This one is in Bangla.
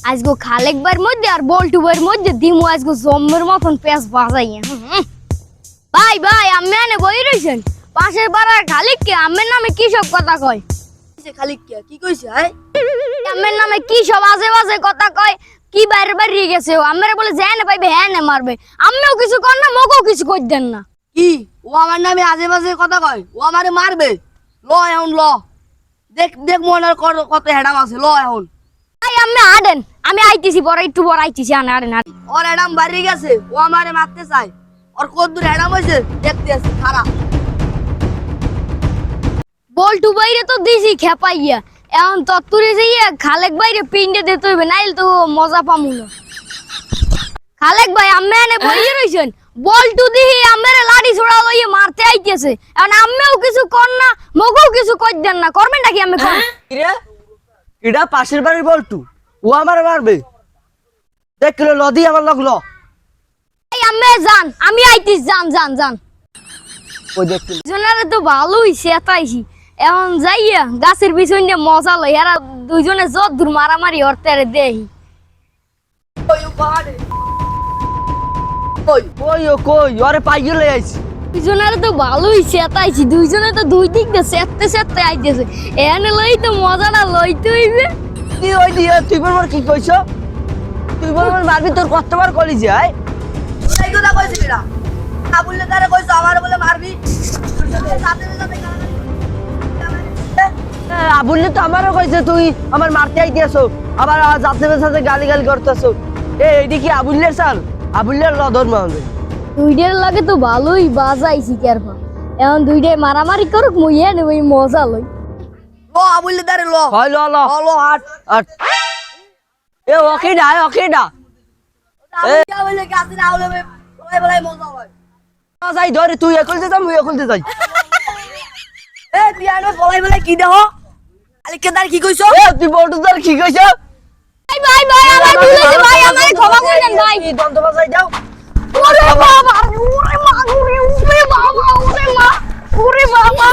আজগো খালেকবার মধ্যে আর বল্টুবার মধ্যে দিমু আজগো জম্মের মতন পেঁচ বাজাইয়া ভাই ভাই আমি এনে বই রইছেন পাশের পাড়ার খালিককে আমের নামে কি সব কথা কয় খালিককে কি কইছে হ্যাঁ আমের নামে কি সব আজে বাজে কথা কয় কি বাইরে বাইরে গেছে ও আমের বলে যায় না পাইবে হ্যাঁ না মারবে আমিও কিছু কর না মগও কিছু কই দেন না কি ও আমার নামে আজে বাজে কথা কয় ও আমারে মারবে ল এখন ল দেখ দেখ মনের কত হেডাম আছে ল এখন ভাই আমি আডেন আমি আইতেছি বড় একটু বড় আইতেছি আনে আডেন ওর হেডাম বাড়ি গেছে ও আমারে মারতে চায় ওর কত দূর হেডাম হইছে দেখতে আসি খারাপ বল্টু বাইরে তো দিছি খেপাইয়া এখন তত্তুরে যাইয়া খালেক বাইরে পিন্ডে দিতে হইবে নাইল তো মজা পামু না খালেক ভাই আমি এনে বইয়ে রইছেন বল্টু দিহি আমের লাড়ি ছোড়া লইয়ে মারতে আইতেছে এখন আমিও কিছু কর না মগও কিছু কই দেন না করবেন নাকি আমি কর কিরে এটা পাশের বাড়ির বল্টু ও আমার মারবে দেখ কিলো লদি আমার লাগলো এই আমি জান আমি আইতিস জান জান জান ওই দেখ দুজনের তো ভালোই সেতাইছি এখন যাইয়া গাছের পিছনে মজা লই এরা দুইজনে যত দূর মারামারি হরতে দেহি ওই পাহাড়ে ওই কই ওরে পাইয়ে লই আইছি দুইজনের তো ভালোই সেতাইছি দুইজনে তো দুই দিক দিয়ে সেততে সেততে আইতেছে এনে লই তো মজা না লইতে হইবে তুই ওই দিয়ে তুই বলবার কি কইছ তুই বলবার মারবি তোর কতবার কলি যায় এই কথা কইছিস না না বললে তারে কইছ আমারে বলে মারবি আবুল্লে তো আমারও কইছে তুই আমার মারতে আইতেছো আবার যাত্রীদের সাথে গালি গালি করতেছো এইটি কি আবুল্লের চাল আবুল্লের লদর মানবে দুইটার লাগে তো ভালোই বাজাইছি কেরপা এখন দুইটাই মারামারি করুক মুই এনে ওই মজা লই ল বললে তারে ল হয় ল ল ল হাট আট এ ওকে ডা আমি যা বলে গাছে না হলে ওই বলাই মজা হয় যাই ধরে তুই একুলতে যা মুই একুলতে যাই এ পিয়ানো বলাই কি দেহ আলিকে তার কি কইছো এ তুই বলতো তোর কি কইছ ভাই ভাই ভাই আমার ভুল হইছে ভাই আমারে ক্ষমা করে দেন ভাই দন্ত বাজাই যাও ওরে বাবা ওরে মা ওরে বাবা ওরে মা ওরে বাবা